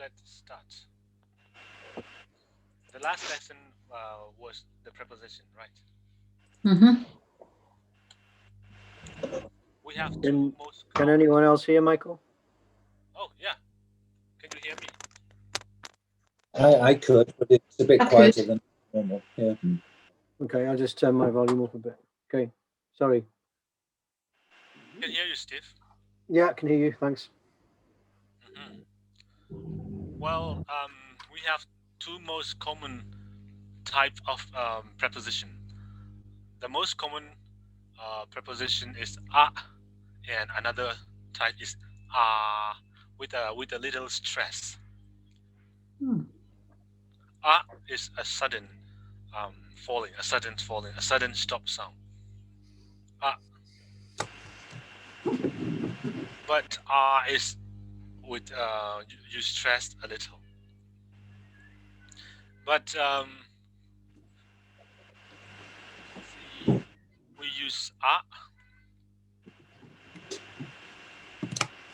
let's start. The last lesson was the preposition, right? Mm-hmm. We have two Can most can common. anyone else hear Michael? Oh, yeah. Can you hear me? I could, but it's a bit I quieter could. than normal. Yeah. Okay, I'll just turn my volume up a bit. Okay, sorry. Can hear you, Steve. Yeah, I can hear you. Thanks. Hmm. Well, we have two most common type of preposition. The most common preposition is a, and another type is with a little stress. Hmm. A is a sudden falling, a sudden falling, a sudden stop sound. A, but is with you stressed a little. But see, we use a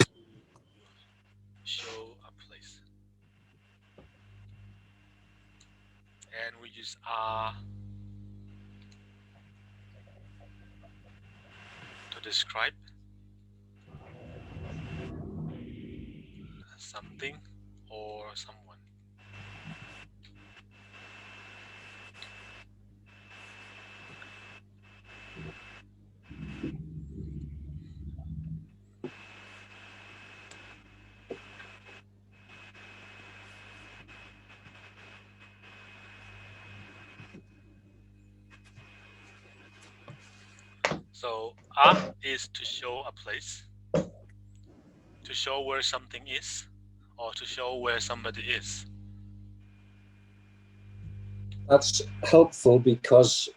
to show a place, and we use to describe something or someone. So is to show a place, to show where something is, or to show where somebody is. That's helpful because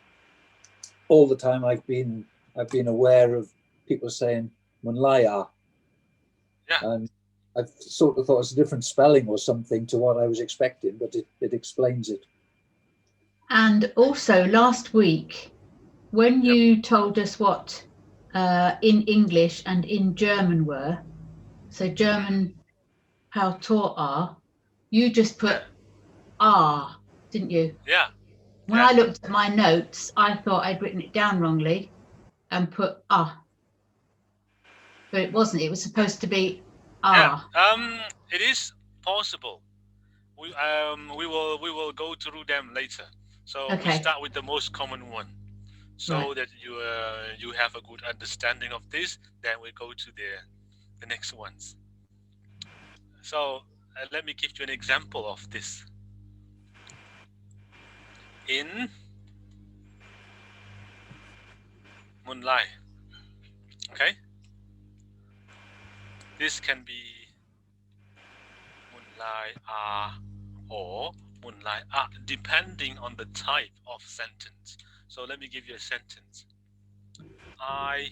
all the time I've been aware of people saying Munlaya, Yeah, and I've sort of thought it's a different spelling or something to what I was expecting, but it explains it. And also last week, when yep, you told us what in English and in German were, so German how tall are, you just put ah, didn't you? yeah, When yeah, I looked at my notes, I thought I'd written it down wrongly and put ah, but it wasn't. It was supposed to be yeah. ah. It is possible. We will go through them later. So we Okay, start with the most common one, right. so that you have a good understanding of this. Then we go to the next ones. So let me give you an example of this. In Moonlight, okay, this can be Moonlight or Moonlight depending on the type of sentence. So let me give you a sentence. I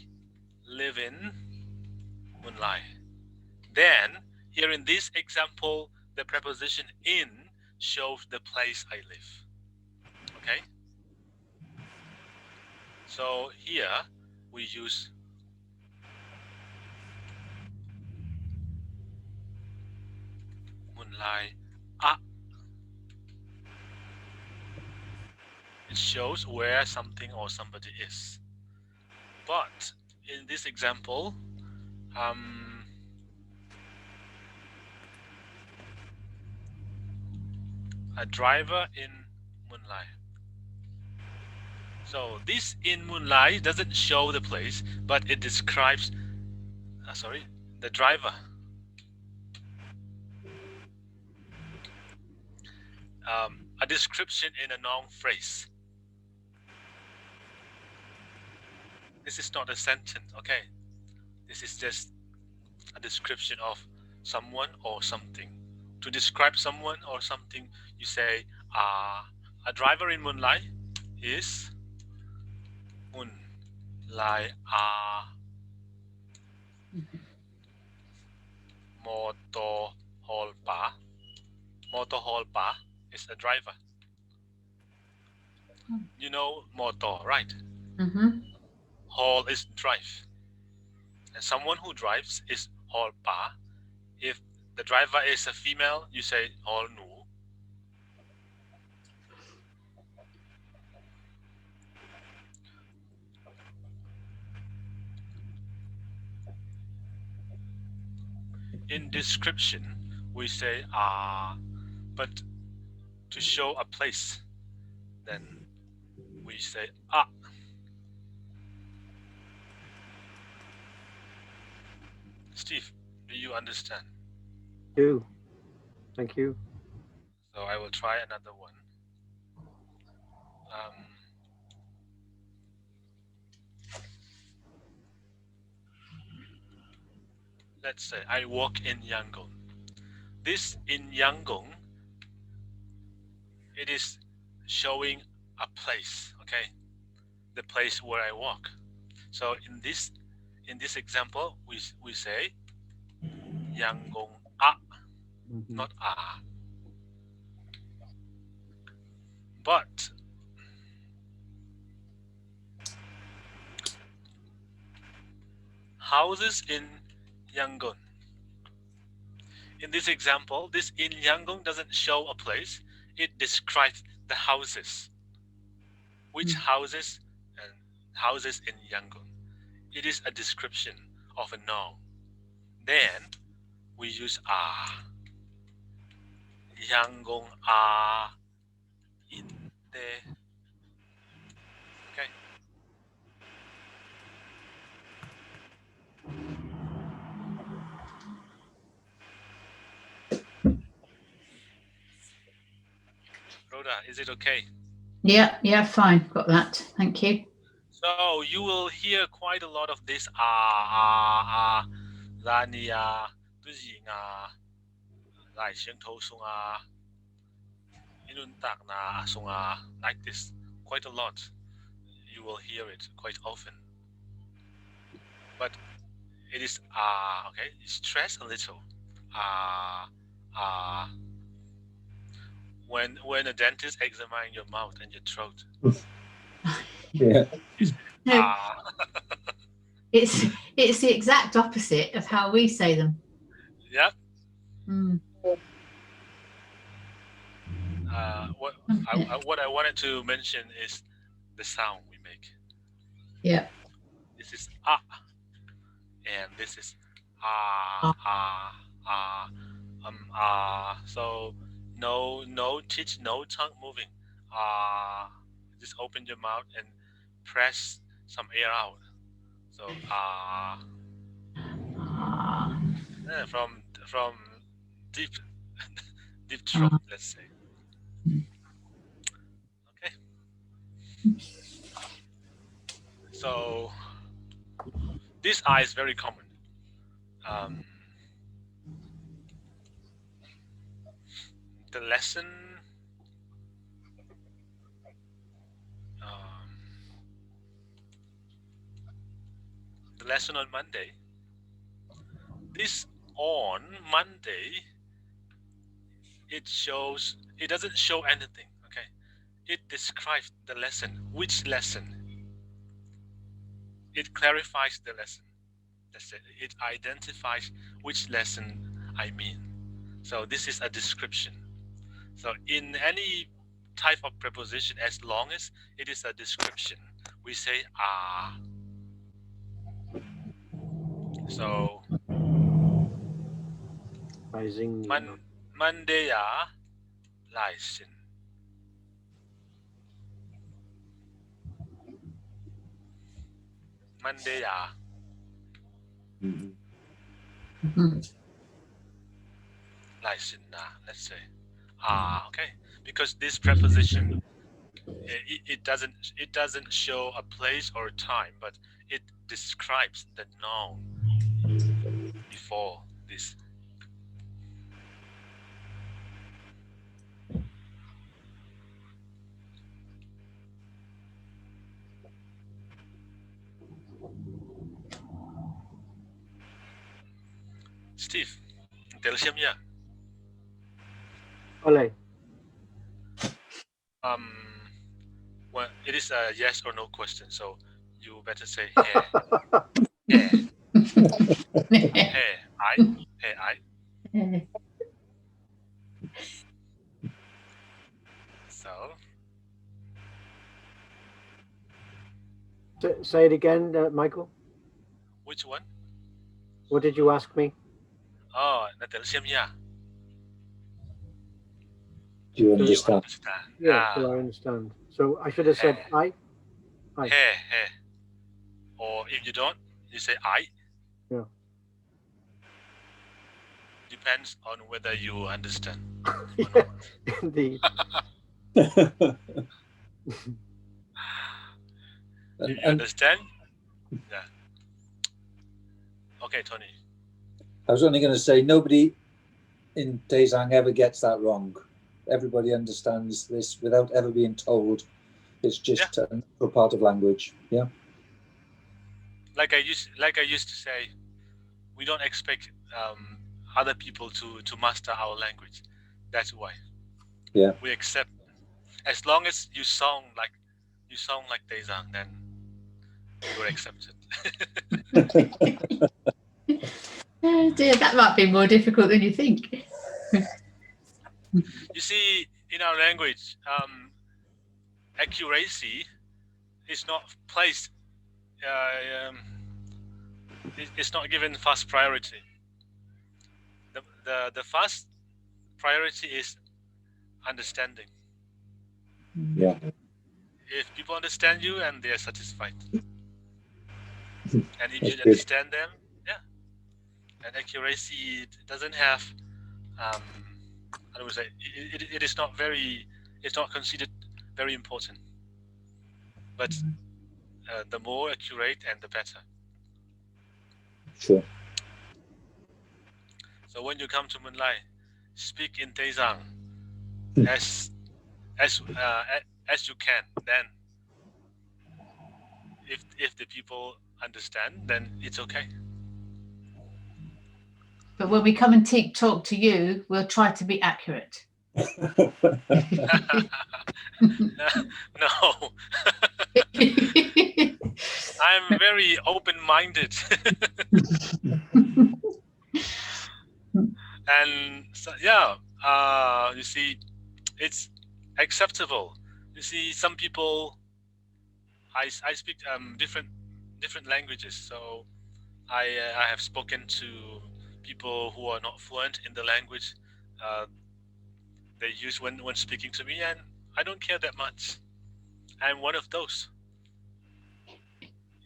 live in Moonlight. Then, here in this example, the preposition in shows the place I live. Okay? So here we use Moonlight. It shows where something or somebody is. But in this example, a driver in Moonlight. So this in Moonlight doesn't show the place, but it describes, the driver. A description in a noun phrase. This is not a sentence, okay? This is just a description of someone or something. To describe someone or something, you say, a driver in Moonlight is Moonlight motorholpa. Motorholpa is a driver. You know motor, right? Mm-hmm. Hol is drive. And someone who drives is holpa if the driver is a female, you say all nu. In description, we say but to show a place, then we say Steve, do you understand? Do. Thank you. So I will try another one. Let's say I walk in Yangon. This in Yangon, it is showing a place, okay? The place where I walk. So in this example, we say Yangon not But houses in Yangon. In this example, this in Yangon doesn't show a place. It describes the houses. Which houses and houses in Yangon. It is a description of a noun. Then we use Yangon in the. Okay. Rhoda, is it okay? Yeah, fine. Got that. Thank you. So you will hear quite a lot of this Lani Tuzing Lai Xiang Tou Sung Inun Tak Na Sung like this. Quite a lot. You will hear it quite often. But it is okay, stress a little. When a dentist examines your mouth and your throat. Yeah. No, it's the exact opposite of how we say them. Yeah. Mm. What I wanted to mention is the sound we make. Yeah. This is and this is So no teeth, no tongue moving. Just open your mouth and press some air out. So from deep throat, let's say. Okay. So this is very common. The lesson on Monday. This on Monday, it doesn't show anything. Okay, it describes the lesson. Which lesson? It clarifies the lesson. That's it. It identifies which lesson I mean. So this is a description. So in any type of preposition, as long as it is a description, we say So Monday Lai Xin. Monday Lai Xin let's say. Okay. Because this preposition it doesn't show a place or a time, but it describes the noun before this. Steve, tell him yeah. Ole. Well, it is a yes or no question, so you better say hey. Hey, I. So, Say it again, Michael. which one? What did you ask me? Oh, Natalshemia. Do you Do You understand? understand? Yeah, so I understand. So I should have said I. Hi. Hey, hey. Or if you don't, you say I. Yeah. Depends on whether you understand or Yeah, not. indeed. If and, you understand, yeah. Okay, Tony. I was only going to say nobody in Teizang ever gets that wrong. Everybody understands this without ever being told. It's just a natural part of language. Yeah. Like I used to say, we don't expect other people to master our language. That's why. Yeah. We accept, as long as you sound like Teizang, then you will accept it. Oh dear, that might be more difficult than you think. You see, in our language, accuracy is not placed. It's not given first priority. The first priority is understanding. Yeah. If people understand you and they are satisfied, and if That's you good. understand them, yeah. And accuracy doesn't have. I would say it is not very. It's not considered very important. But the more accurate and the better. Sure. So when you come to Munlai, speak in Teizang as you can. Then, if the people understand, then it's okay. But when we come and talk to you, we'll try to be accurate. No, I'm very open-minded, and so, yeah, you see, it's acceptable. You see, some people, I speak different languages, so I have spoken to people who are not fluent in the language they use when speaking to me, and I don't care that much. I'm one of those.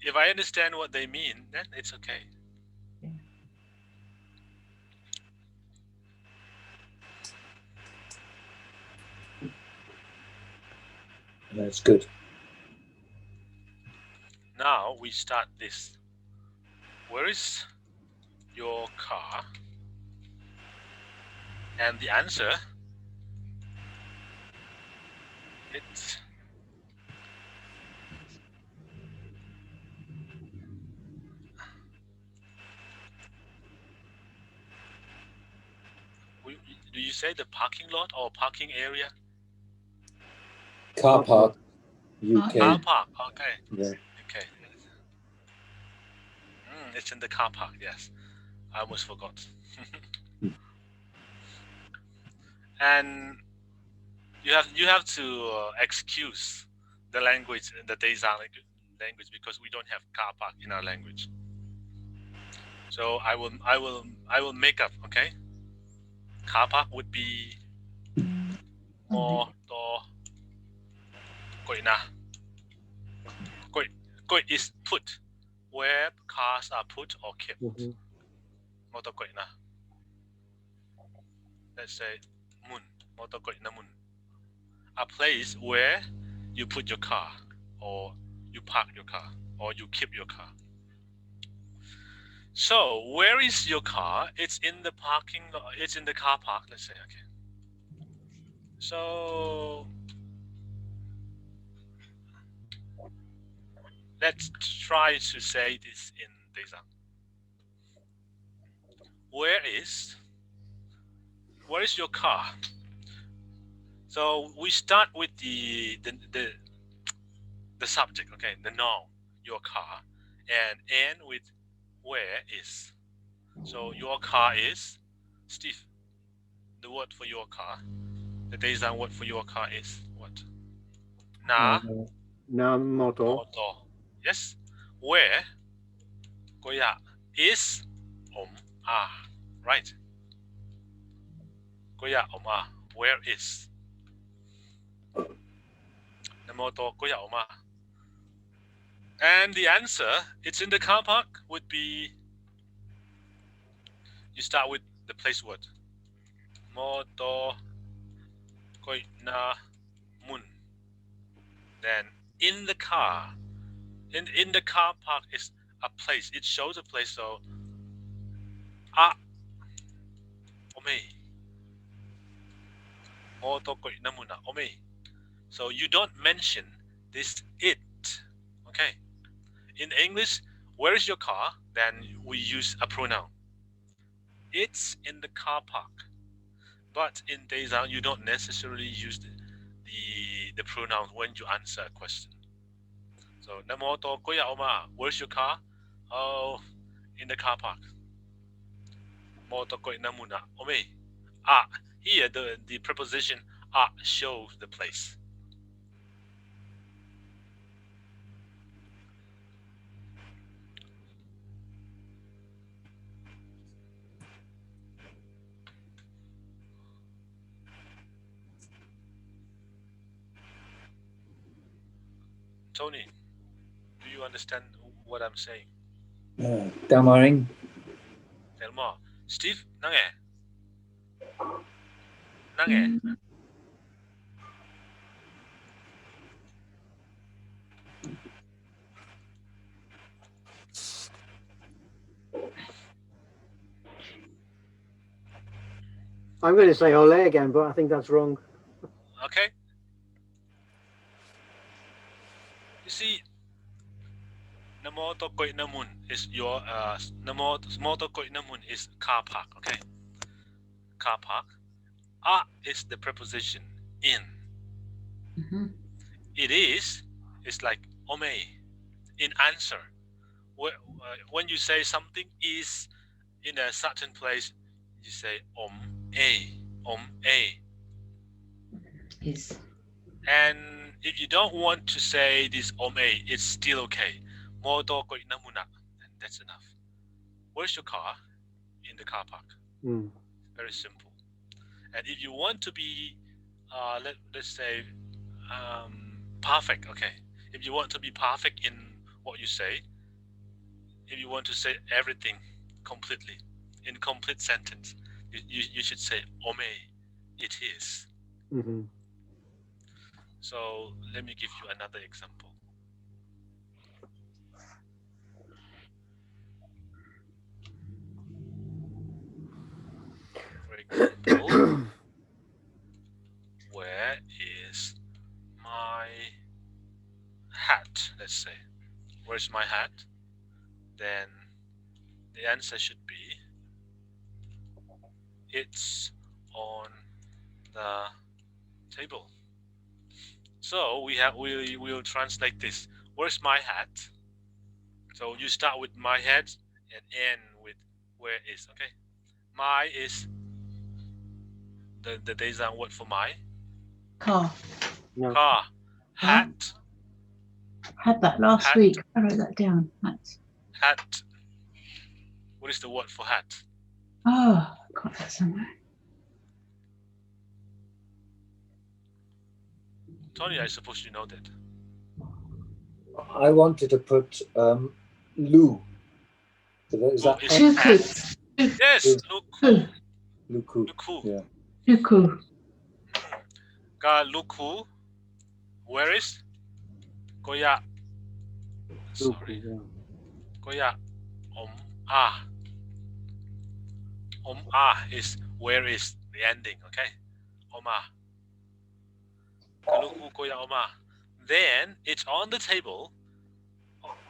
If I understand what they mean, then it's okay. That's good. Now we start this. Where is your car? And the answer, it's do you say the parking lot or parking area? Car park, UK. Car park, okay. Yeah. Okay. It's in the car park, yes. I almost forgot. And you have to excuse the language, the Teizang language, because we don't have car park in our language. So I will make up, okay? Car park would be more koi na. Koi is put, where cars are put or kept. Mhm. Motor koi na. Let's say mun, motor koi na mun. A place where you put your car, or you park your car, or you keep your car. So where is your car? It's in the parking lot. It's in the car park. Let's say, okay. So let's try to say this in Teizang. Where is your car? So we start with the subject, okay, the noun, your car, and end with where is. So your car is Steve, the word for your car, the Teizang word for your car is what? Na Na motor. motor. Yes. Where Goya is right. Goya where is the motor Goya and the answer, it's in the car park, would be, you start with the place word. Motor koi na mun. Then in the car. In the car park is a place. It shows a place. So ome. Motor koi na mun ome. So you don't mention this it. Okay. In English, where is your car? Then we use a pronoun. It's in the car park. But in Teizang, you don't necessarily use the pronoun when you answer a question. So, Namoto Koya Oma, where's your car? Oh, in the car park. Moto Koy Namuna Ome. Here the preposition shows the place. Tony, do you understand what I'm saying? Damaring. Elmo, Steve, Nange. I'm going to say ole again, but I think that's wrong. Okay. You see, Namoto Koy Namun is your Namoto Koy Namun is car park. Okay. Car park. Is the preposition in. Mhm. It is like ome in answer. When you say something is in a certain place, you say a. Is. And if you don't want to say this a, it's still okay. Moto ko inamuna, and that's enough. Where's your car? In the car park. Very simple. And if you want to be, let's say, perfect, okay. If you want to be perfect in what you say, if you want to say everything completely, in complete sentence, you should say ome, it is. Mm-hmm. So let me give you another example. For example, where is my hat? Let's say, where's my hat? Then the answer should be, it's on the table. So we will translate this. Where's my hat? So you start with my hat and end with where is. Okay, my is the Teizang word for my. Car. No. Car. Hat. Had that last Hat. week. I wrote that down. Hat. What is the word for hat? Oh, I got that somewhere. Tony, I suppose you know that. I wanted to put Lu. Is Lu that is Tuku. hat. Yes, luku. Luku? Luku. Yeah. Tuku. Ga luku. Where is? Goya. Sorry. Goya. Is where is the ending, okay? Kaluku goya oma. Then it's on the table.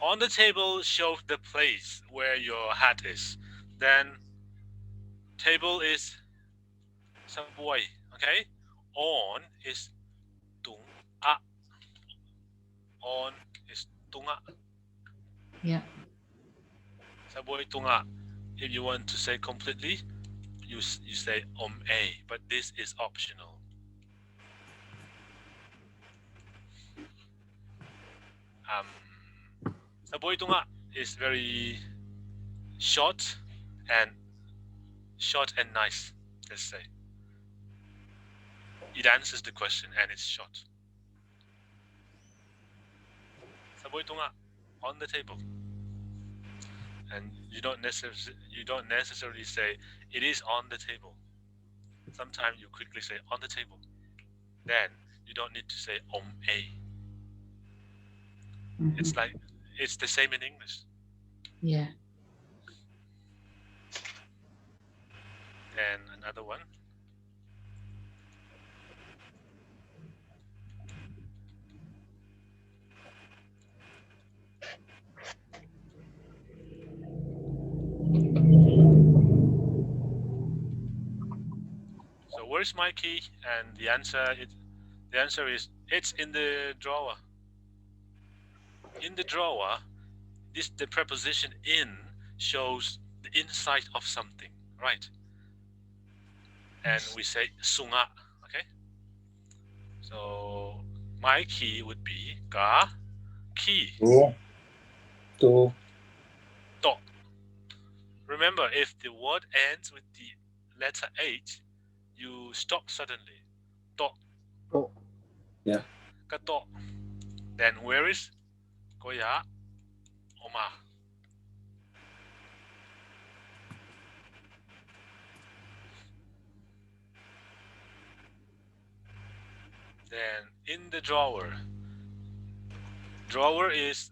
On the table shows the place where your hat is. Then table is saboy, okay? On is tung a. On is tunga. Yeah. Saboy tunga. If you want to say completely, you say a, but this is optional. Saboi tunga is very short and nice. Let's say it answers the question and it's short. Saboi tunga on the table, and you don't necessarily say it is on the table. Sometimes you quickly say on the table. Then you don't need to say a. Mhm. It's like it's the same in English. Yeah. And another one. So where's my key? And the answer is it's in the drawer. In the drawer, the preposition in shows the inside of something, right? And we say sunga, okay? So my key would be ka key. To. To. Remember, if the word ends with the letter H, you stop suddenly. To. Oh, Ka to. Then where is koya oma? Then in the drawer. Drawer is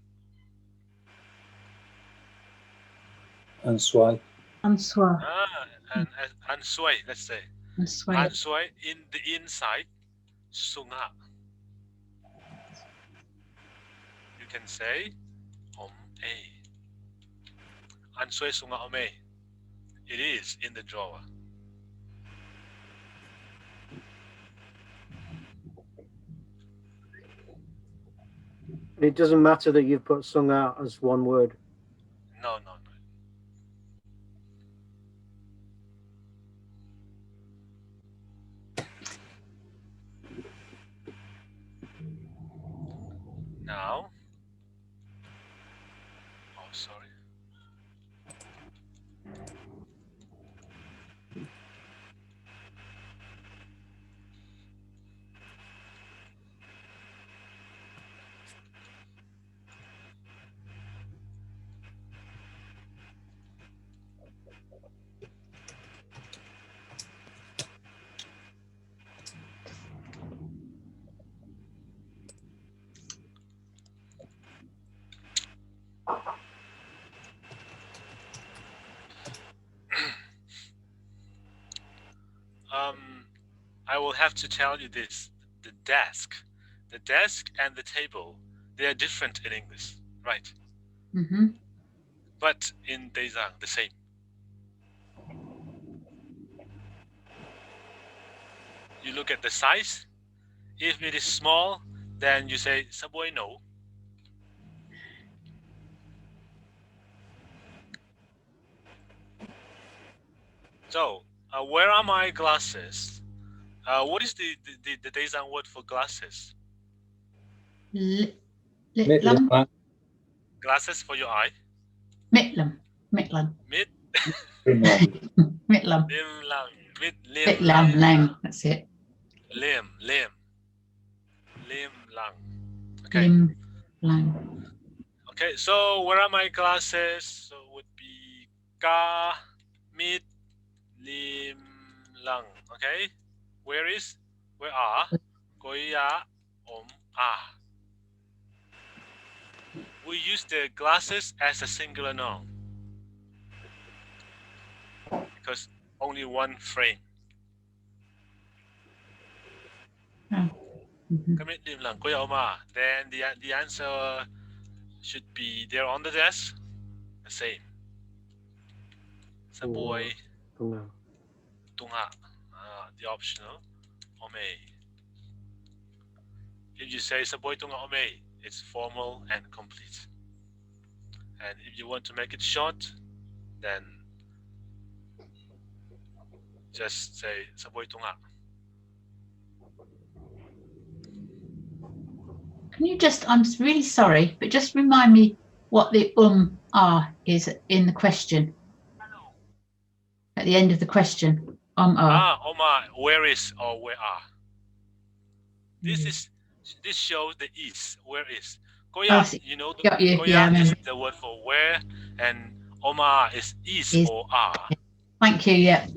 Answai. Answer. and answai, let's say. Answer. Answai in the inside, sunga. You can say a. Answai sunga ome. It is in the drawer. it doesn't matter that you've put sung out as one word. No. Now, oh sorry. I will have to tell you this. The desk and the table, they are different in English, right? Mm-hmm. But in Teizang, the same. You look at the size. If it is small, then you say subway no. So, where are my glasses? What is the Teizang word for glasses? Litlam. Glasses for your eye. Mitlam. Mid Mitlam. lim lang. Mid lim Mitlam lang. lang. That's it. Lim lang. Okay. Lim lang. Okay, so where are my glasses? So it would be ka mid lim lang. Okay? Where are koya ah. We use the glasses as a singular noun because only one frame. Mm-hmm. Kamit lim lang koya oma. Then the answer should be there on the desk. The same. Sa boy Sung tunga. The optional ome. If you say sa boy tunga ome, it's formal and complete. And if you want to make it short, then just say saboi tunga. Can you just, I'm really sorry, but just remind me what the are is in the question. At the end of the question, are. Oma, where is or where are? This shows the is. Where is? Koya, see. you know, Got you. Koya Yeah, is the word for where, and Oma is Is. or are. Thank you. Yeah.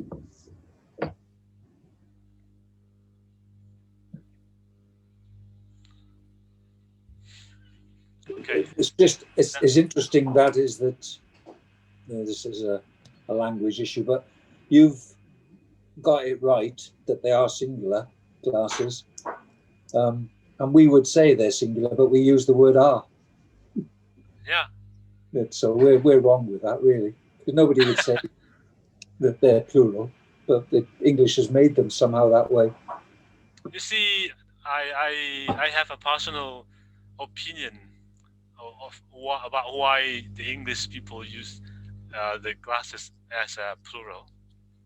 Okay. It's interesting that is that this is a language issue, but you've got it right that they are singular glasses, and we would say they're singular, but we use the word are. Yeah. So we're wrong with that, really, because nobody would say that they're plural, but the English has made them somehow that way. You see, I have a personal opinion about why the English people use the glasses as a plural,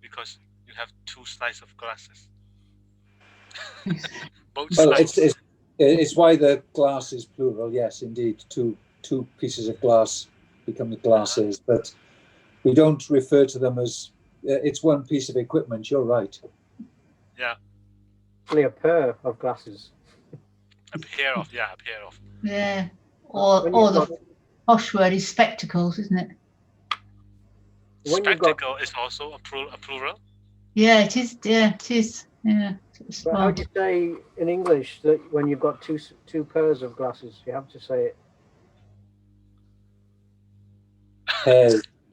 because you have two slices of glasses. Both Well, sides. it's why the glass is plural. Yes, indeed, two pieces of glass become the glasses, but we don't refer to them as it's one piece of equipment. You're right. Yeah. Only a pair of glasses. A pair of. Yeah. Or the posh word is spectacles, isn't it? Spectacle is also a plural. Yeah, it is. Yeah, it is. Yeah. But how do you say in English that when you've got two pairs of glasses, you have to say it?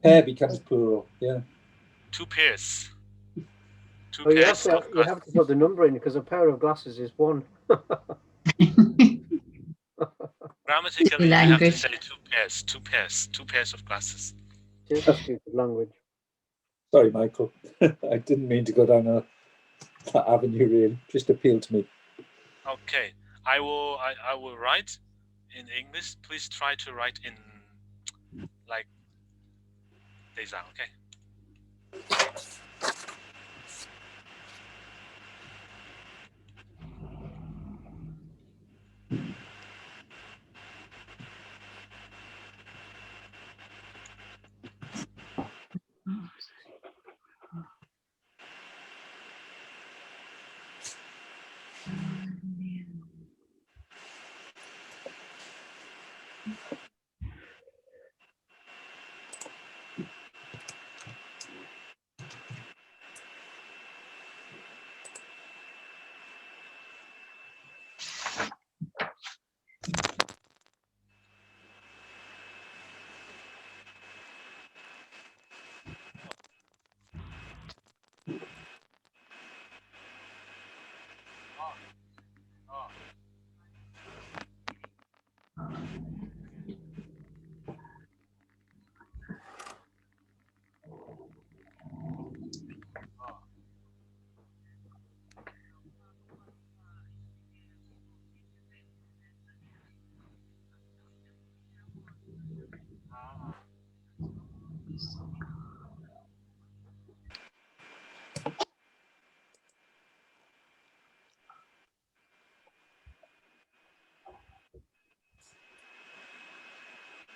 Pair becomes plural. Yeah. Two pairs. Two Oh, you pairs have of to glasses. put the number in because a pair of glasses is one. Grammatically, you have to say two pairs of glasses. It is a stupid language. Sorry, Michael. I didn't mean to go down that avenue. Really, just appealed to me. Okay, I will write in English. Please try to write in like Teizang. Okay.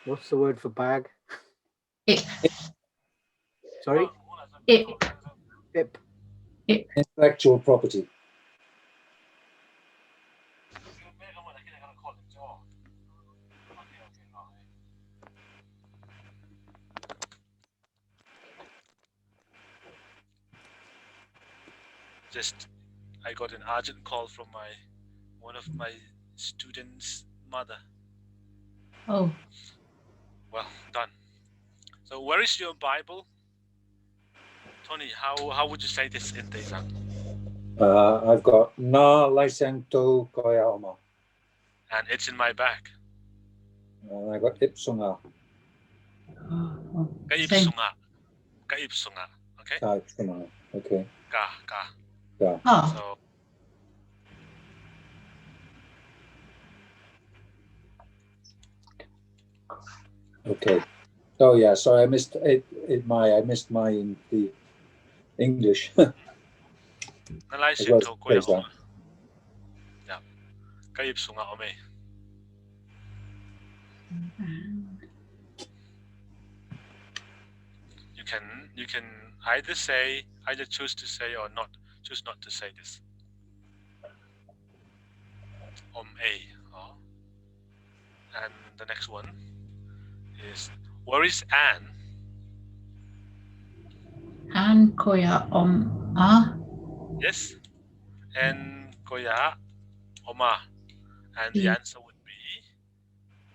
What's the word for bag? It. Sorry? It. Ip. Intellectual property. Just, I got an urgent call from one of my students' mother. Oh. Well, done. So where is your Bible? Tony, how would you say this in Teizang? I've got na laisang to koya oma. And it's in my bag. And I got ipsunga. Kaib sunga. Okay? Okay. Ka. Oh. So okay. Oh yeah, sorry, I missed it. I missed my in the English. 那来 As 选 well as 头贵 Teizang. 哦。呀，该入送啊，我没。You can either choose to say or not choose not to say this. A. Oh. And the next one is where is Anne? An koya Yes. And Koya Oma. And the Yeah. answer would be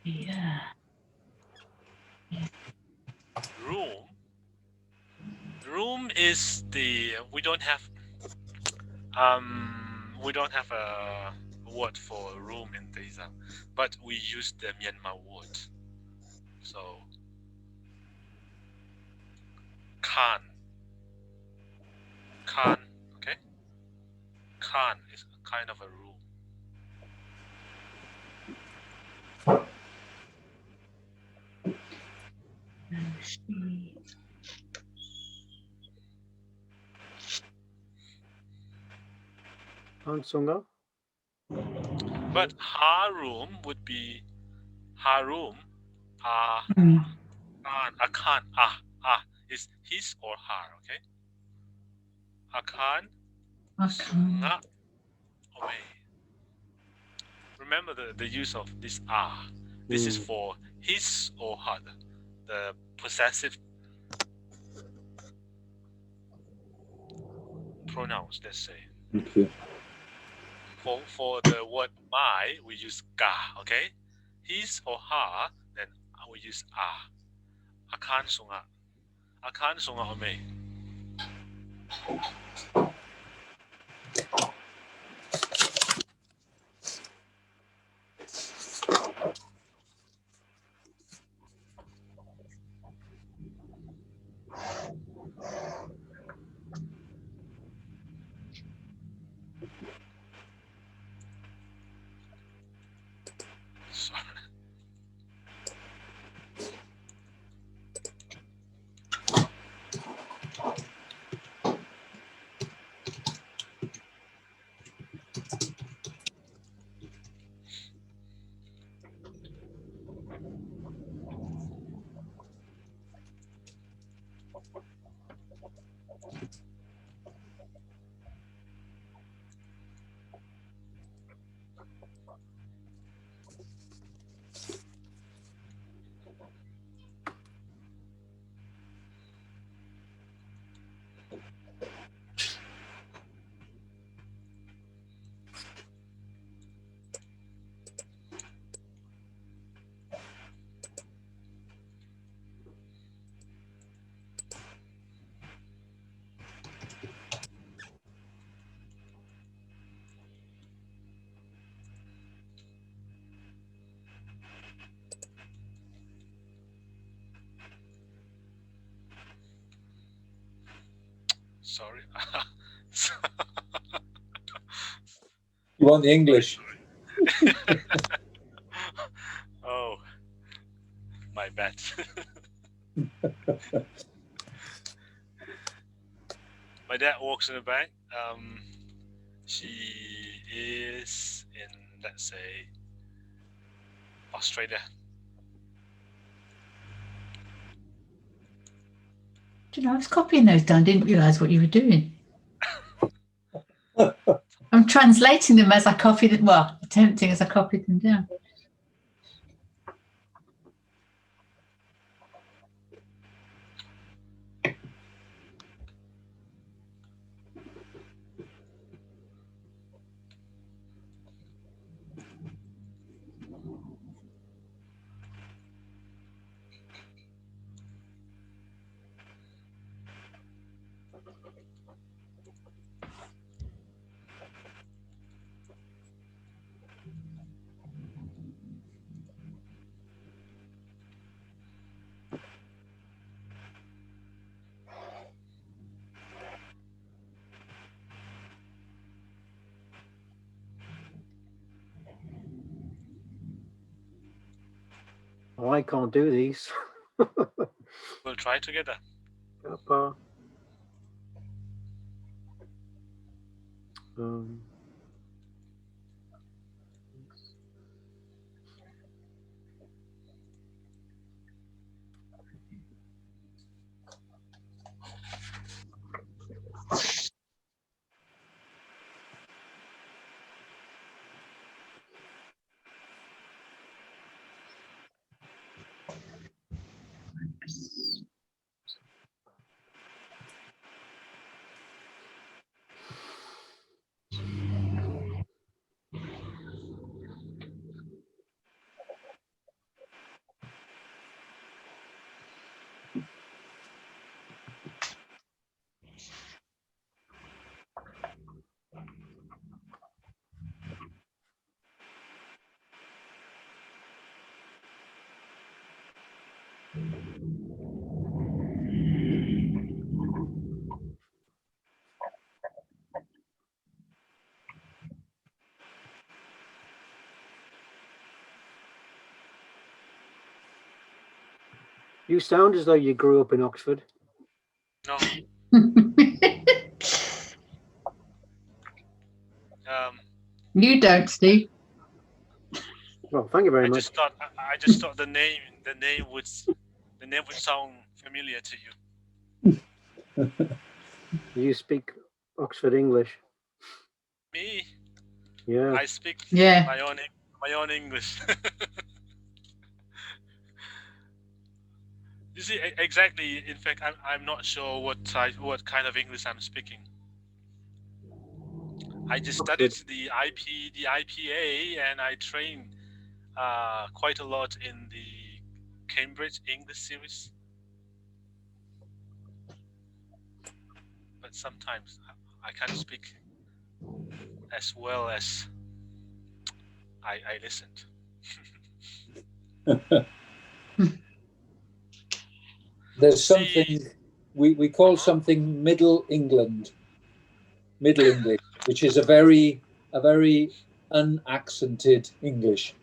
Yeah. room. Room is the we don't have a word for room in Teizang, but we use the Myanmar word. So Khan, okay? Khan is a kind of a room. Hansunga. But Harum would be Harum. Mm. Khan. Is his or her, okay? Akan Sunga Ome. Remember the use of this This is for his or her, the possessive pronouns, let's say. Okay. For the word my, we use ga, okay? His or her, then we use Akan sunga. Akan sunga ome. Sorry. Sorry. You want the English? Oh, my bad. My dad works in a bank. She is in, let's say, Australia. Do you know, I was copying those down, didn't realise what you were doing. I'm translating them as I copied them, well, attempting as I copied them down. Oh, I can't do these. We'll try together. Papa. Um, you sound as though you grew up in Oxford. No. You don't, Steve. Well, thank you very I much. just thought the name would sound familiar to you. You speak Oxford English. Me, Yeah. I speak Yeah. my own English. You see, exactly. In fact, I'm not sure what kind of English I'm speaking. I just studied the IPA, and I trained quite a lot in the Cambridge English series. But sometimes I can't speak as well as I listened. There's See- something we call something Middle English, which is a very unaccented English.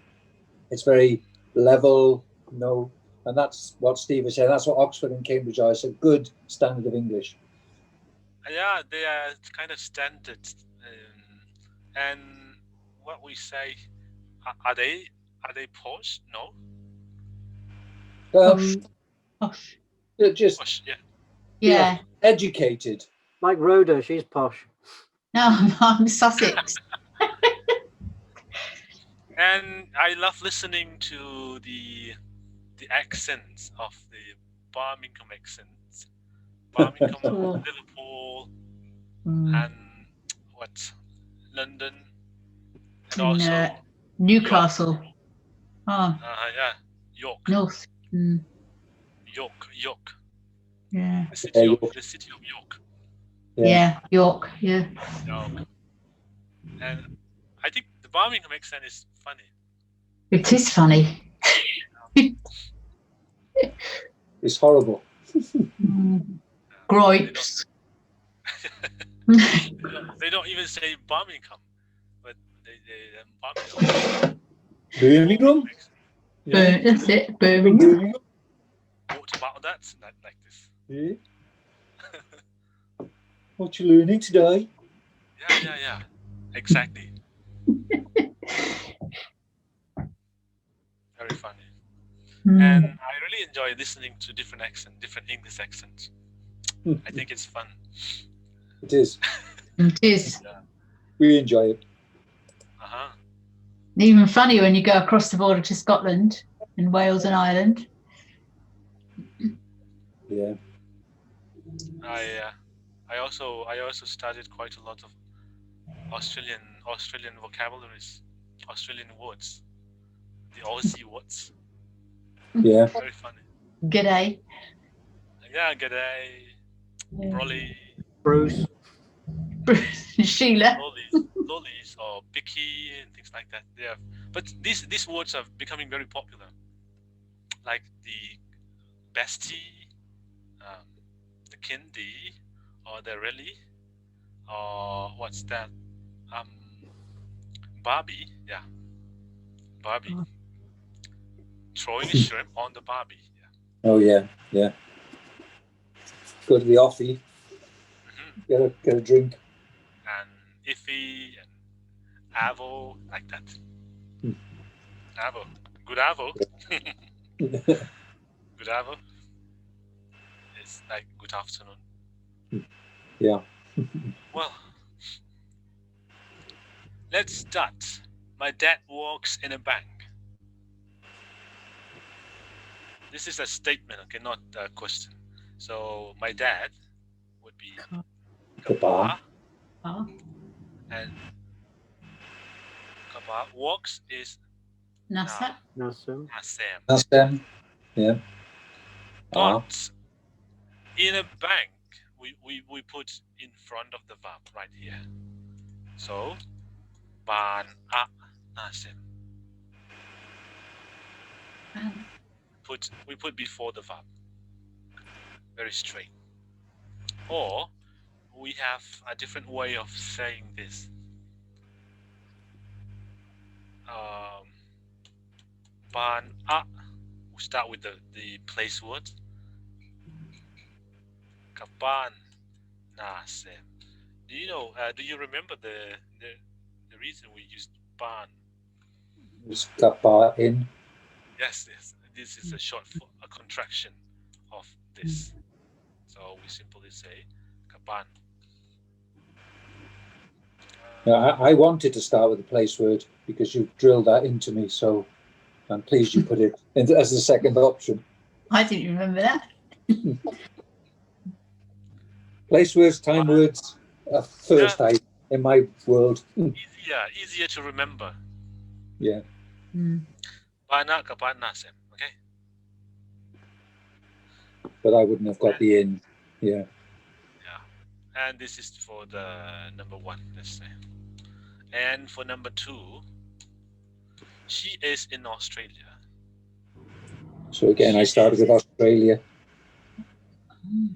It's very level, and that's what Steve was saying. That's what Oxford and Cambridge are. It's a good standard of English. Yeah, they are kind of standard, and what we say, are they posh? No, Posh. Just posh. Yeah. Yeah. educated. Like Rhoda, she's posh. No, I'm Sussex. And I love listening to the accents of the Birmingham accents, Birmingham, Cool. Liverpool, Mm. and what, London, and And, also Newcastle. Oh, yeah, York, North. Mm. York, Yeah. the city of York. Yeah. York. Yeah. York. And I think the Birmingham accent is funny. It is funny. It's horrible. Mm. Gripes. They don't even say Birmingham, but they Birmingham? That's it. Birmingham. What about that? Like this. Yeah. What you learning today? Yeah. Exactly. Very funny. Mm. And I really enjoy listening to different English accents. I think it's fun. It is. It is. Yeah. We enjoy it. Even funnier when you go across the border to Scotland and Wales and Ireland. Yeah. I also studied quite a lot of Australian vocabularies, Australian words, the Aussie words. Yeah. Very funny. G'day. Yeah, g'day, Brolly, Bruce. Sheila. lollies, or bicky, and things like that. Yeah, but these words are becoming very popular, like the bestie, the kindy, or the really, or what's that? Barbie. Yeah, Barbie. Throwing a shrimp on the Barbie. Yeah. Oh yeah. Go to the offie. Get a drink. And iffy and avo, like that. Hmm. Avo. Good avo. Good avo. It's like good afternoon. Yeah. Well, let's start. My dad works in a bank. This is a statement, okay, not a question. So my dad would be Kapa. Ah, and kapa. Works is Nasa. Nassim. nasem. That's them. Yeah. But in a bank, we put in front of the verb right here. So ban a nasem. We put before the verb. Very straight. Or we have a different way of saying this. Ban a. We start with the place word. Kapan nasem. Do you know? Do you remember the reason we used ban? It's Kapa in. Yes. This is a contraction of this. So we simply say kapan. I wanted to start with the place word because you drilled that into me, so I'm pleased you put it in as the second option. I didn't remember that. Place words, time words are first in my world. Easier to remember. Yeah. Bana kapan nasem. Okay. But I wouldn't have got the in. Yeah. Yeah. And this is for the number one, let's say. And for number two, she is in Australia. So again, I started with Australia.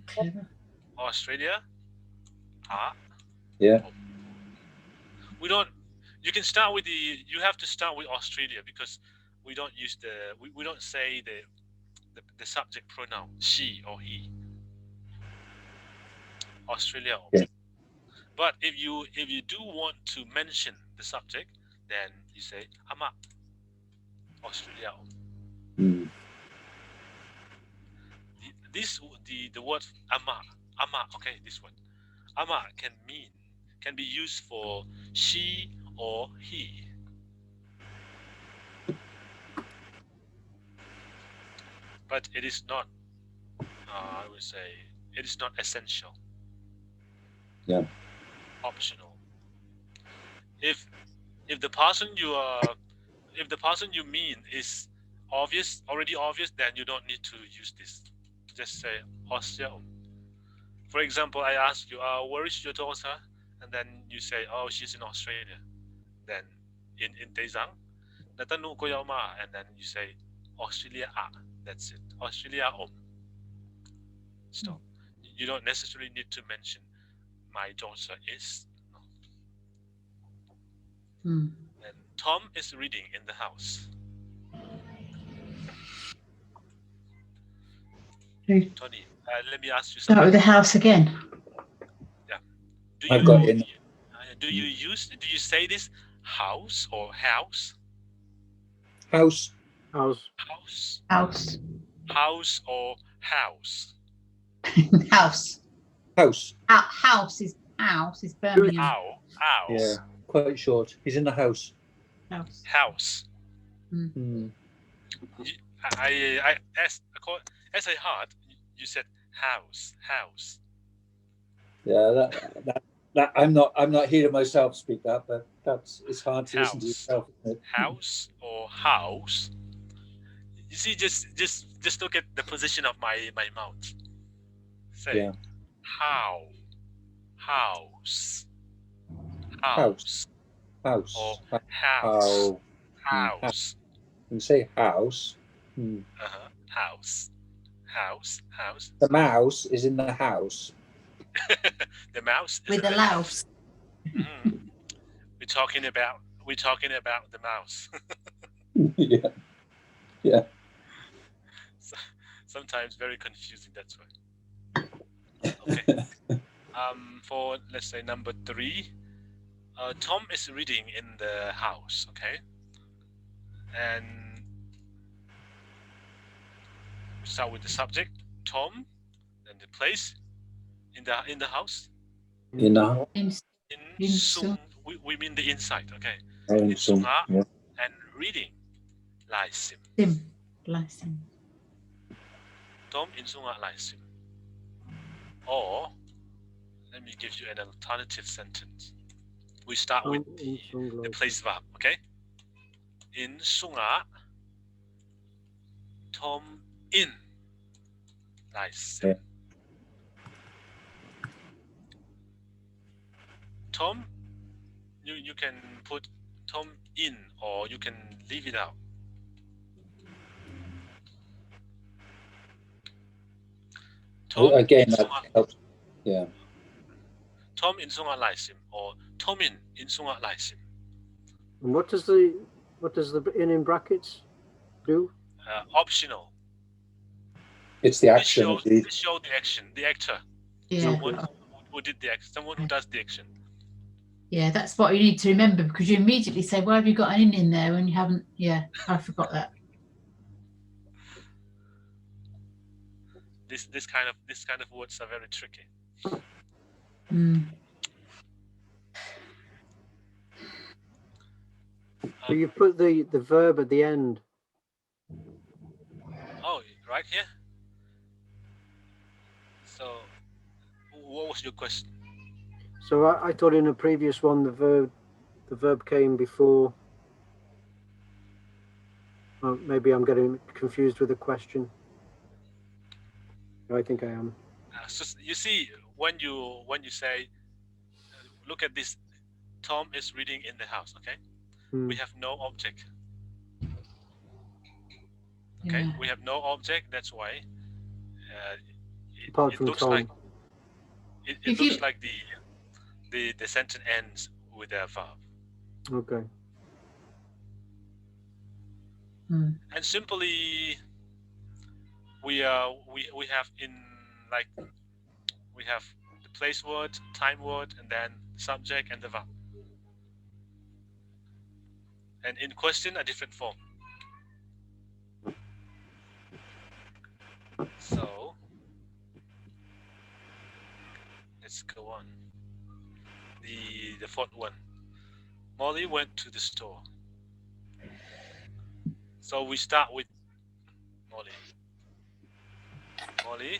Clever. Australia. Ah. Yeah. We don't. You can start with you have to start with Australia because we don't use we don't say the subject pronoun she or he. Australia. Yeah. But if you do want to mention the subject, then you say ama. Australia. Mm. The word ama. Okay, this one. Ama can be used for she or he. But it is not. I would say it is not essential. Yeah. Optional. If the person you mean is already obvious, then you don't need to use this. Just say Australia. For example, I ask you, where is your daughter? And then you say, oh, she's in Australia. Then in Teizang, natanong ko yung ma, and then you say Australia. That's it. Australia. Stop. You don't necessarily need to mention my daughter is. No. And Tom is reading in the house. Tony, let me ask you something. Start with the house again. Yeah. I've got in. Do you say this house or house? House. House. House. House or house? House. House. House is Birmingham. House. Yeah, quite short. He's in the house. House. Mm. As I heard, you said house. Yeah, that I'm not hearing myself speak that, but it's hard to listen to yourself, isn't it? House or house. You see, just look at the position of my mouth. Say house. Or house. House. You say house. House. The mouse is in the house. The mouse is with the louse. We're talking about the mouse. Yeah. Sometimes very confusing. That's why. Okay. For let's say number 3, Tom is reading in the house, okay? And we start with the subject, Tom, and the place in the house. In a In In Sung, we mean the inside, okay? In Sung, Sunga yeah. and reading, Lai Sim. Sim. Bless him. Tom in Sunga Lai Sim. Or let me give you an alternative sentence. We start with the place verb, okay? In Sunga, Tom in Lai Sim. Yeah. Tom, you can put Tom in, or you can leave it out. Tom Again, in that Sunga, helps. Yeah. Tom in Sunga Lai Sim, or Tom in Sunga Lai Sim. And what does the in brackets do? Optional. It's the This action shows of the the action, the actor. Yeah. Someone who did the action, someone who does the action. Yeah, that's what you need to remember, because you immediately say, why have you got an in there when you haven't? Yeah, I forgot that. This kind of words are very tricky. Mm. So you put the verb at the end. Oh, right here. So, what was your question? So I thought in a previous one the verb came before. Oh, maybe I'm getting confused with the question. I think I am. So you see, when you say, look at this, Tom is reading in the house. Okay, we have no object. Okay, Yeah. we have no object. That's why Apart it from looks Tom. like it If looks you- like the sentence ends with a verb. Okay. And simply we have in like we have the place word, time word, and then subject and the verb. And in question, a different form. So let's go on. The fourth one. Molly went to the store. So we start with Molly. Molly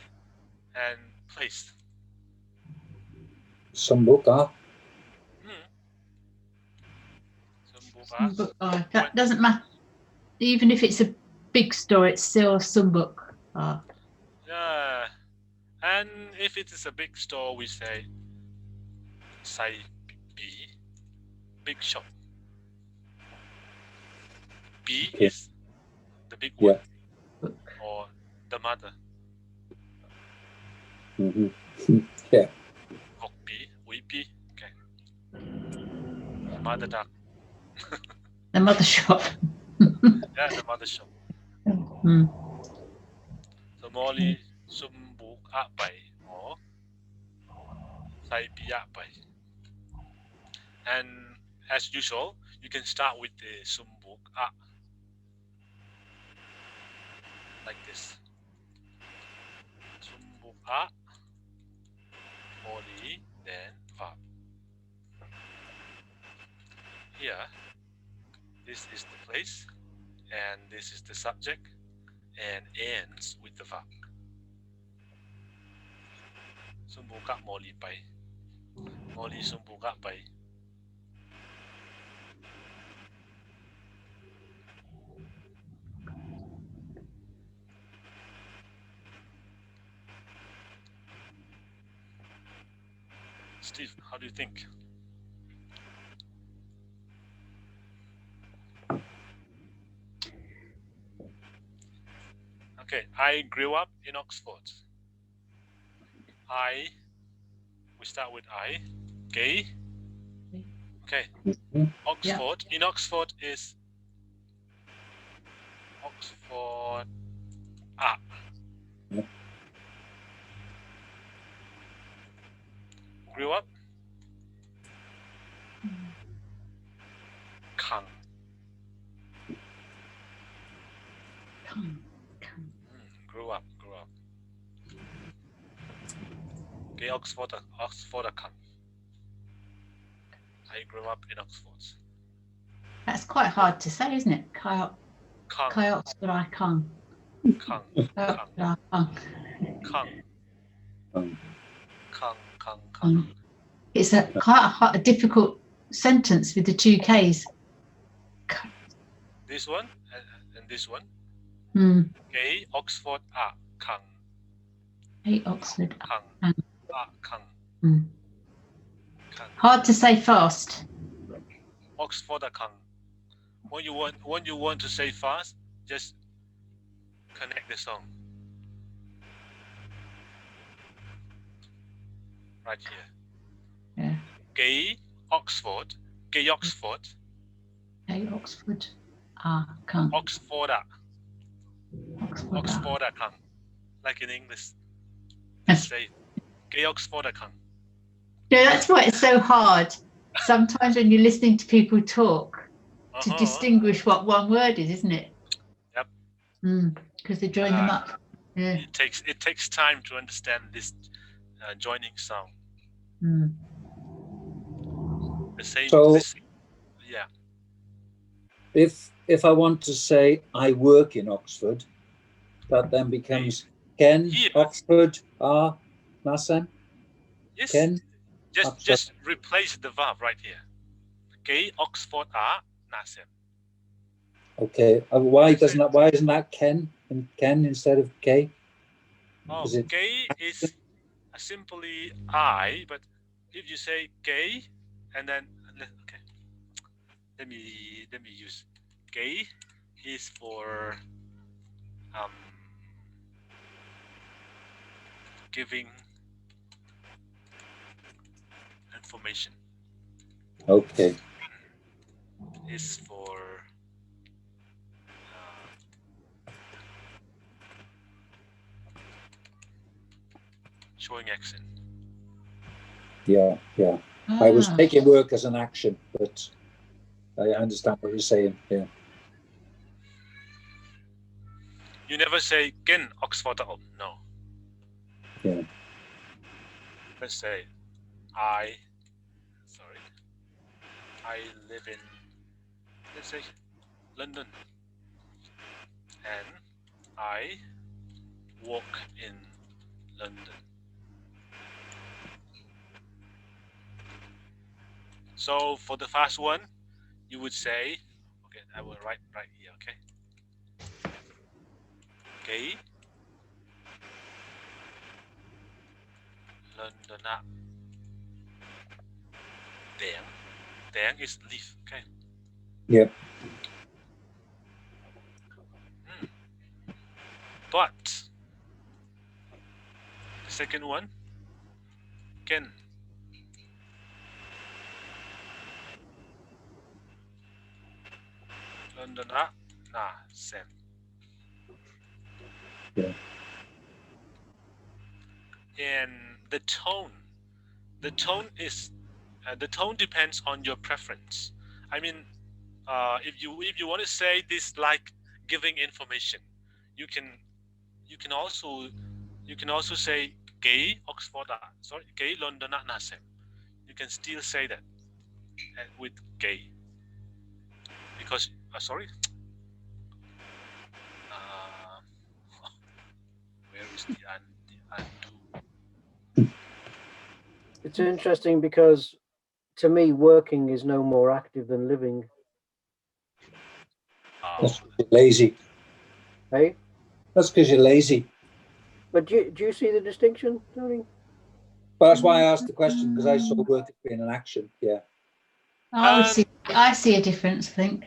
and place. Sambuca. Sumbuka. That doesn't matter. Even if it's a big store, it's still a sumbuk. Yeah. And if it is a big store, we say Sai B, big shop. B Okay. is the big one, Yeah. or the mother. Yeah. Khuppi, Weepy. Okay. Mother duck. The mother shop. Yeah, the mother shop. So Molly sumbuk bay or Sai biak bay. And as usual, you can start with the sumbuk like this. Sumbuk Molly, then verb. Here, this is the place, and this is the subject, and ends with the verb. Sumbuka Molly bay. Molly sumbuka bay. Steve, how do you think? Okay, I grew up in Oxford. We start with I. Gay. Okay. Oxford. In Oxford is Oxford. Grew up. Kang. Kang. Grew up. Okay, Oxford Kang. I grew up in Oxford. That's quite hard to say, isn't it? Kai Kang. Oxford I Kang. Kang. Kang. It's quite a difficult sentence with the two Ks. This one and this one. Okay, Oxford Kang. Hey, Oxford. Kang. Kang. Kang. Hard to say fast. Oxford Kang. When you want to say fast, just connect the song. Right here. Yeah. Gay Oxford. Hey, Oxford. Kang. Oxford Kang. Like in English. Say Gay Oxford Kang. No, that's why it's so hard. Sometimes when you're listening to people talk, to distinguish what one word is, isn't it? Yep. Because they join them up. Yeah. It takes time to understand this joining sound. The same. So, yeah. If I want to say I work in Oxford, that then becomes Ken Here. Oxford Nasem. Yes. Ken. Just replace the verb right here. Gay Oxford Nasem. Okay. Why isn't that Ken instead of K? Oh, gay is simply I, but if you say gay and then okay, let me use gay is for giving information. Okay. Is for showing action. Yeah. I was taking work as an action, but I understand what you're saying. Yeah. You never say Gen Oxford. No. Yeah. Let's say I live in, let's say, London, and I work in London. So for the first one, you would say, okay, I will write right here, okay? Okay. London. Dang is leaf, okay? Yep. But the second one, Ken. London Sam. Yeah. And the tone is the tone depends on your preference. I mean, if you want to say this like giving information, you can also say gay Oxford, gay London Nasem. You can still say that with gay because where is the undo? It's interesting because to me, working is no more active than living. That's because you're lazy. Hey? That's because you're lazy. But do you see the distinction, Tony? But that's why I asked the question, because I saw work as being an action. Yeah. I see a difference, I think.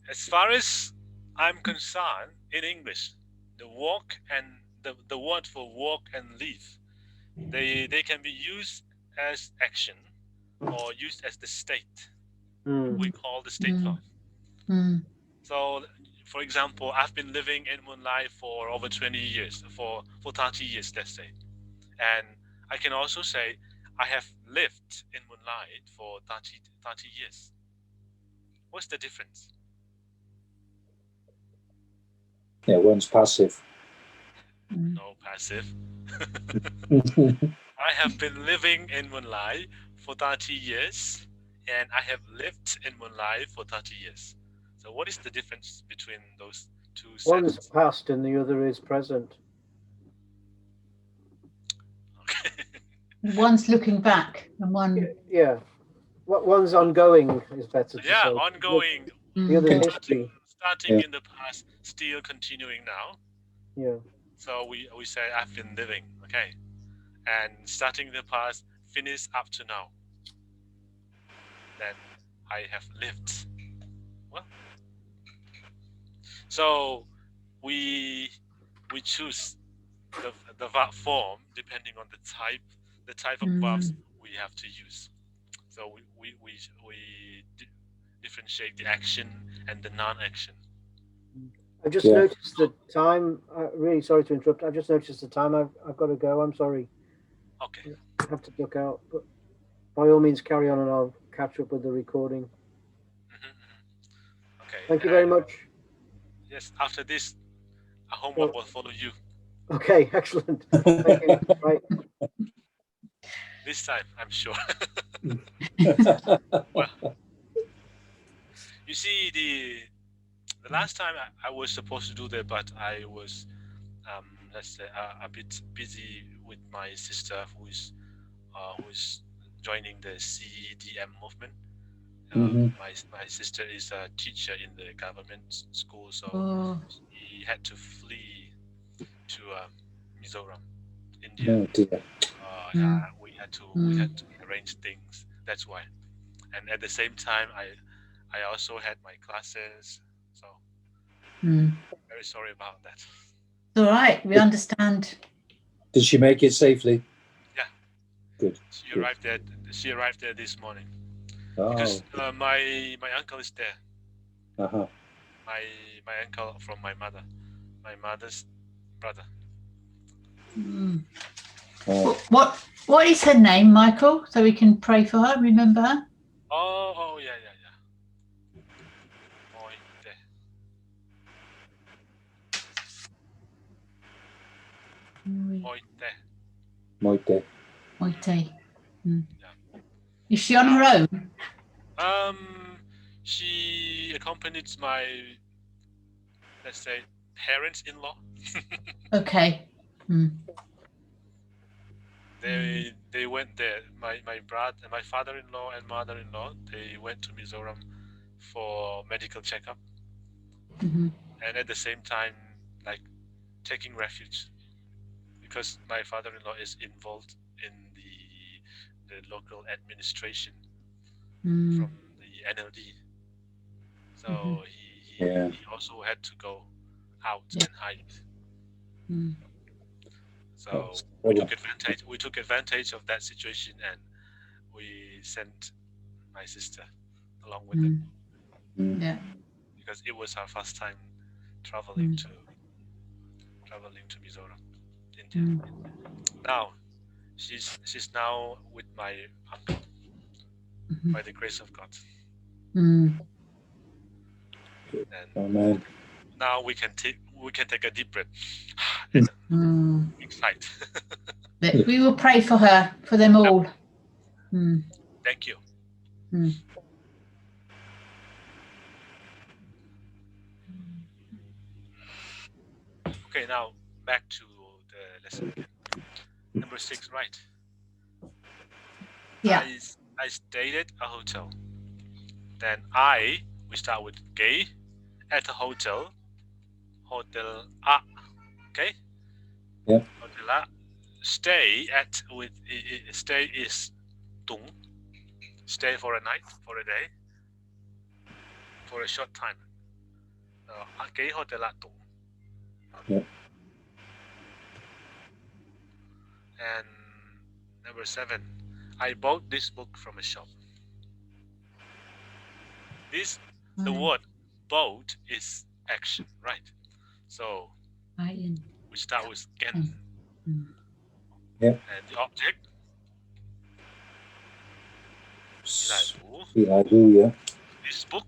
As far as I'm concerned, in English, the work and the word for work and live, they can be used as action or used as the state. We call the state verb. So, for example, I've been living in Moonlight for over 20 years, for 30 years, let's say. And I can also say I have lived in Moonlight for 30 years. What's the difference? Yeah, one's passive. No passive. I have been living in Munlai for 30 years, and I have lived in Munlai for 30 years. So what is the difference between those two One's sentences? past and the other is present. Okay. One's looking back and one. Yeah. One's ongoing is better to Yeah, say. ongoing, The other's Mm. history. starting Yeah. in the past, still continuing now. Yeah. So we say I've been living, okay, and starting the past, finish up to now. Then I have lived. Well, so we choose the verb form depending on the type of verbs we have to use. So we differentiate the action and the non-action. I just Yeah. noticed the time. Really sorry to interrupt. I just noticed the time. I've got to go. I'm sorry. Okay. I have to duck out. But by all means, carry on and I'll catch up with the recording. Okay. Thank you very and much. Yes, after this, a homework will follow you. Okay, excellent. Thank you. Right. This time, I'm sure. You see, the last time I was supposed to do that, but I was, let's say, a bit busy with my sister who is joining the CDM movement. My sister is a teacher in the government school, so Oh, he had to flee to Mizoram, India. Oh dear. Yeah, we had to arrange things. That's why. And at the same time, I also had my classes, so very sorry about that. it's all right. We understand. Did she make it safely? Yeah. Good. She arrived there this morning Oh. because my uncle is there. Uh-huh. My uncle from my mother's brother. Oh. What is her name, Michael? So we can pray for her. Remember her? Oh yeah. Moite. Moite. Moite. Yeah. Is she on her own? She accompanied my, let's say, parents-in-law. Okay. They went there. My brother, my father-in-law and mother-in-law, they went to Mizoram for medical checkup, and at the same time, like taking refuge, because my father-in-law is involved in the local administration from the NLD. So he also had to go out and hide. So we took advantage of that situation, and we sent my sister along with them. Yeah. Because it was her first time traveling to Mizoram, India. Now she's now with my uncle by the grace of God. And Amen. now we can take a deep breath. Excited. We will pray for her, for them all. Thank you. Okay, now back to the lesson again. Number 6, right? Yeah. I stayed at a hotel. Then we start with gay at a hotel. Hotel A. Okay? Yeah. Hotel A. Stay is tung. Stay for a night, for a day, for a short time. Gay hotel A tung. Yeah. And number 7, I bought this book from a shop. The word bought is action, right? So we start with gen. Yeah. And the object, Yeah. this book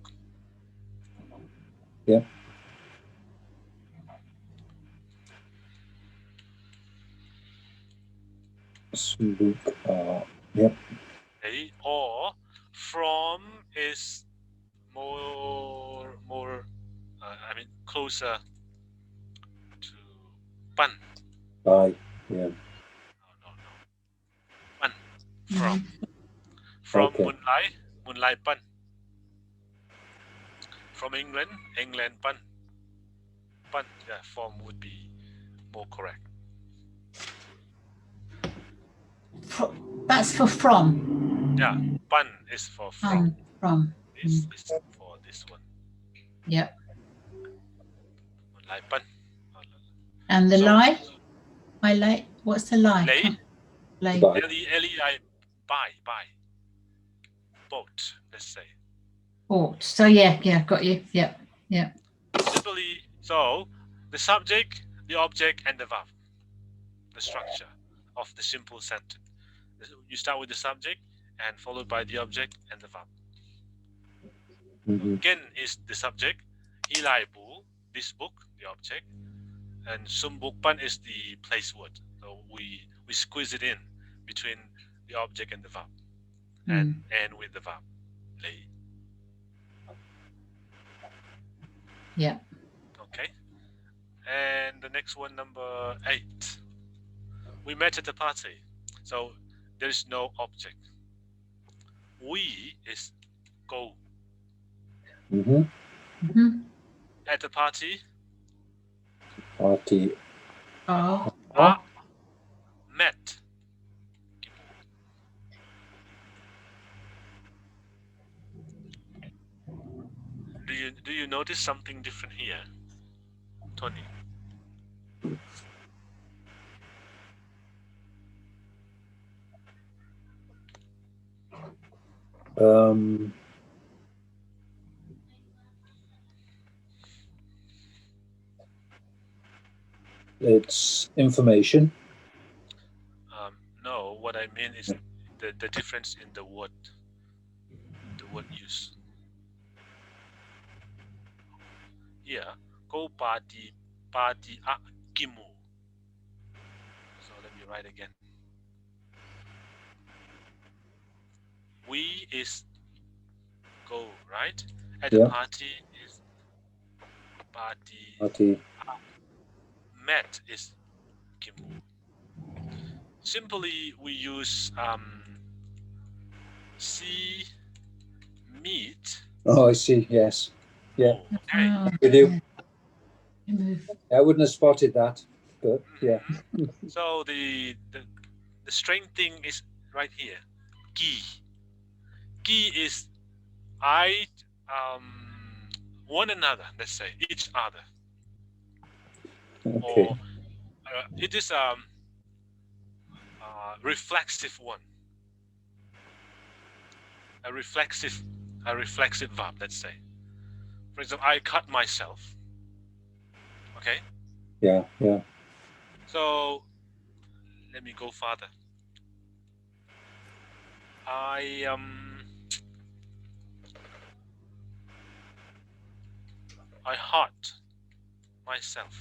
Yeah. Sambuk. Yep. Okay. Or from is more I mean closer to pan. Bye. Yeah. No. Pan. From Okay. moonlight pan. From England pan. Pan. Yeah, form would be more correct. That's for from. Yeah, pan is for from. From. This is for this one. Yep. Moonlight pan. And the So- lie? I like. What's the lie? Lay. Lay. Bye. L-E-I. Buy. Boat, let's say. Ought. So yeah, got you. Yep. Simply, so the subject, the object, and the verb. The structure of the simple sentence. You start with the subject and followed by the object and the verb. Mhm. Gen is the subject. Hilai bu, this book, the object. And sumbukpan is the place word. So we squeeze it in between the object and the verb. And end with the verb. Lay. Yeah. Okay. And the next one, number 8. We met at the party. So there is no object. We is go. Mhm. At the party, Party. Oh. met. Do you notice something different here, Tony? It's information. No, what I mean is the difference in the word use. Here, go party kimu. So let me write again. We is go, right? At the Yeah. party is party. Party. Met is kimu. Simply, we use see meet. Oh, I see. Yes. Yeah. Oh, okay. With you. Move. I wouldn't have spotted that, but yeah. So the strange thing is right here. Gi. Gi is one another. Let's say each other. Okay. Or it is reflexive one. A reflexive verb. Let's say. For example, I cut myself. Okay. Yeah. So let me go further. I hurt myself.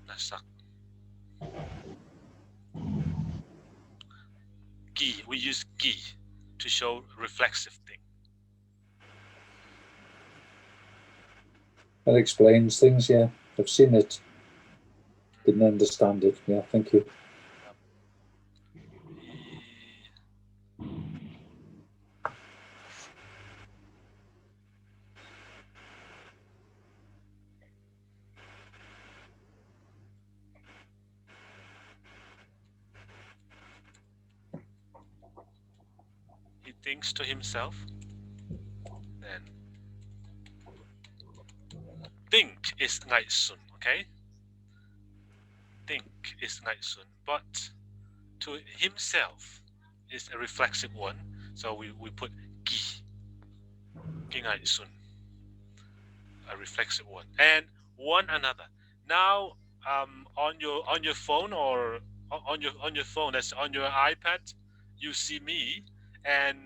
Nasak. Gi. We use gi to show reflexive thing. That explains things. Yeah. I've seen it. Didn't understand it. Yeah. Thank you. He thinks to himself. Then think is night soon. Okay. Think is night soon, but to himself is a reflexive one. So we put gi. Gingai sun. A reflexive one. And one another. Now on your phone or on your phone, that's on your iPad, you see me, and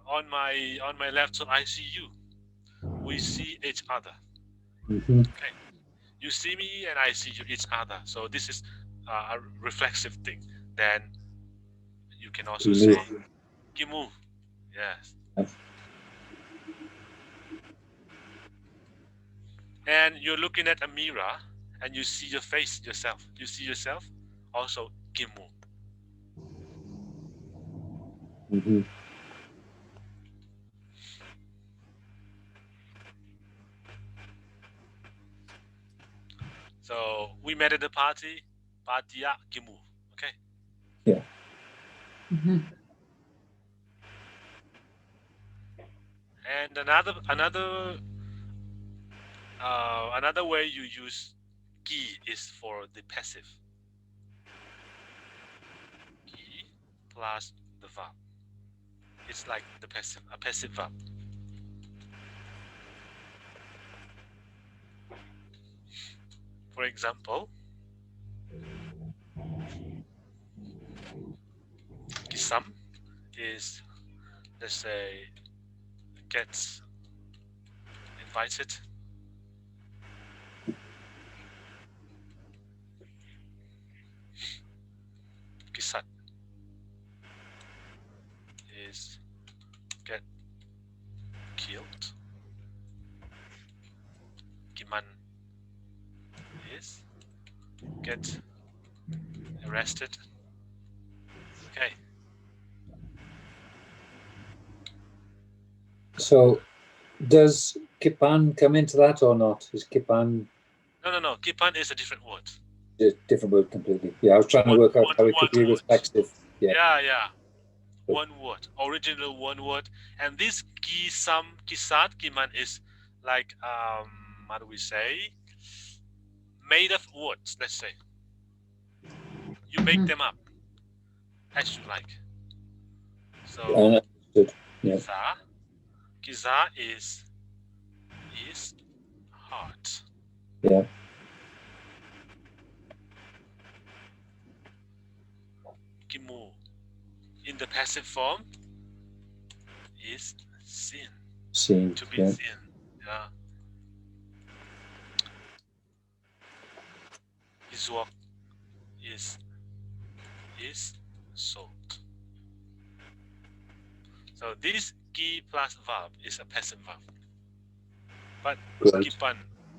on my laptop I see you. We see each other. Mhm. Okay. You see me and I see you each other. So this is a reflexive thing. Then you can also Gimu. say Gimu. Yes. Yes. And you're looking at a mirror and you see your face yourself. You see yourself, also Gimu. Mhm. So we met at the party, Patia Gimu. Okay. Yeah. Mhm. And another way you use gi is for the passive. Gi plus the verb. It's like a passive verb. For example, Kisam is, let's say, gets invited. Kisat is get killed. Giman is get arrested. Okay. So, does Kipan come into that or not? Is Kipan No. Kipan is a different word. a different word completely? Yeah, I was trying to work out how it could be One word. reflexive. Yeah. Yeah. One word. Original one word. And this kisam, kisat, kiman is like how do we say? Made of words, let's say. You make them up as you like. So Understood. Yeah. Kiza is heart. Yeah. Kimu in the passive form is sin. Seen. To be Yeah. seen. Yeah. Izuok is salt. So this ki plus verb is a passive verb. But Great. kipan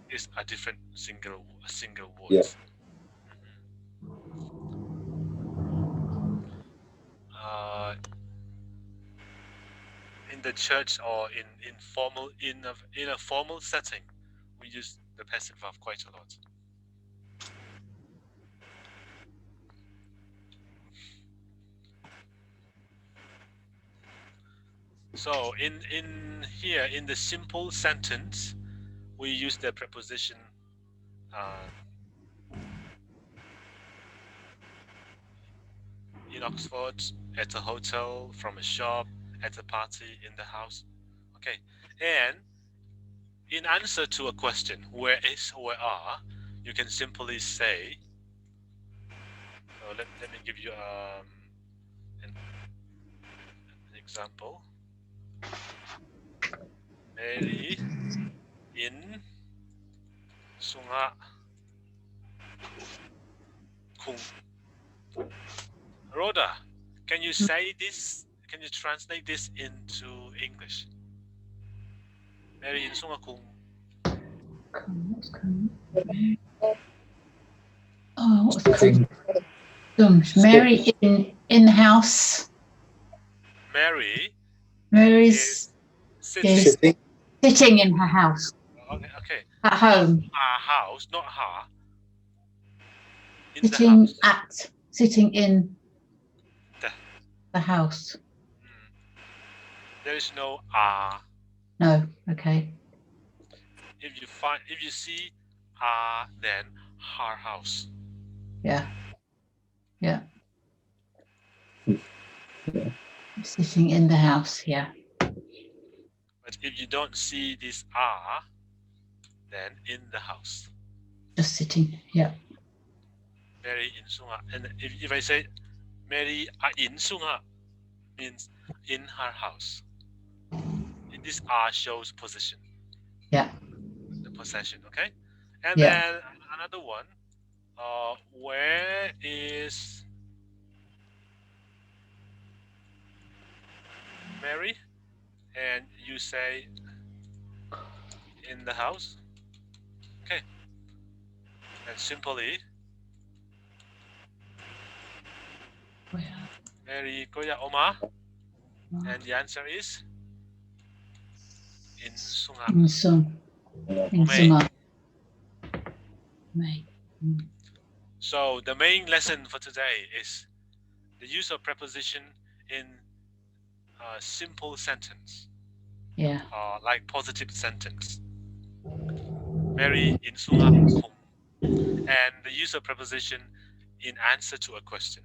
is a different single word. Yeah. In the church or in a formal setting, we use the passive verb quite a lot. So in here in the simple sentence, we use the preposition in Oxford, at a hotel, from a shop, at a party, in the house. Okay, and in answer to a question, where is, where are, you can simply say, so let me give you an example. Mary in Sunga Kung. Rhoda, can you say this? Can you translate this into English? Mary in Sunga Kung. Oh, what's Sitting. Mary in the house. Mary Mary's is sitting. Sitting. sitting in her house Okay. at home. Her house, not her. In Sitting the house. sitting in The. the house. There is no No. Okay. If you see then her house. Yeah. Yeah. Sitting in the house. Yeah. But But if you don't see this are, then in the house. Just sitting. Yeah. Mary in sunga. And if I say Mary in sunga, means in her house. This are shows position. Yeah. The possession, okay? And Yeah. then another one. Where is Mary? And you say in the house. Okay. And simply Where? Mary koya oma. And the answer is in sunga. In sung. In Omei. sunga. May. So the main lesson for today is the use of preposition in a simple sentence, Yeah. like positive sentence. Mary in sunga kung. And the use of preposition in answer to a question.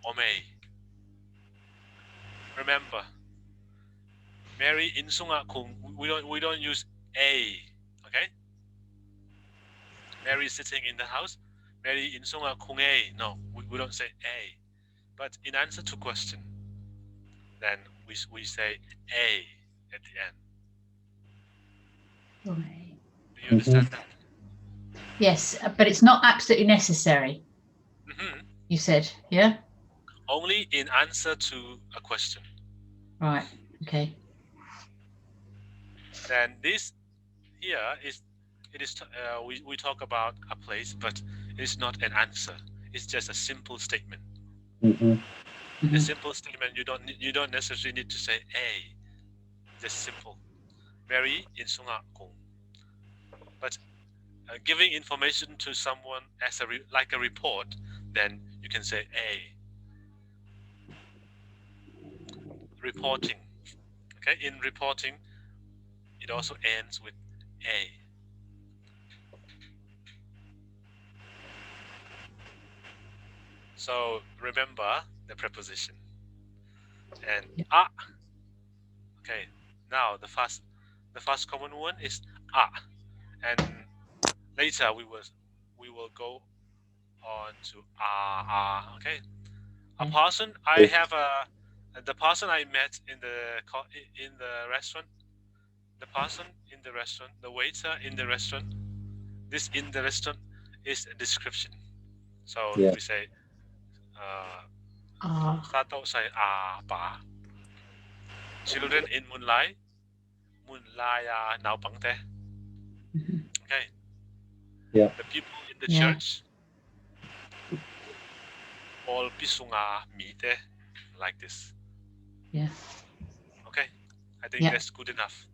Omei. Remember, Mary in sunga kung. We don't use a. Okay. Mary is sitting in the house. Mary in sunga kung a. No, we don't say a. But in answer to question, then we say a at the end. Omei. Do you understand that? Yes, but it's not absolutely necessary. Mm-hmm. You said, yeah. Only in answer to a question. Right. Okay. Then this here we talk about a place, but it's not an answer. It's just a simple statement. A simple statement. You don't necessarily need to say a. Just simple. Mary in sunga kung. But giving information to someone as like a report, then you can say a. Reporting. Okay, in reporting, it also ends with a. So remember the preposition. And a. Okay, now the first common one is a, and later we will go on to okay. A person the person I met in the restaurant, the person in the restaurant, the waiter in the restaurant. This in the restaurant is a description. So we say Sato say pa. Children in Munlai now pang te. Okay. Yeah. The people in the church all pisunga mite, like this. Yeah. Okay. I think that's good enough.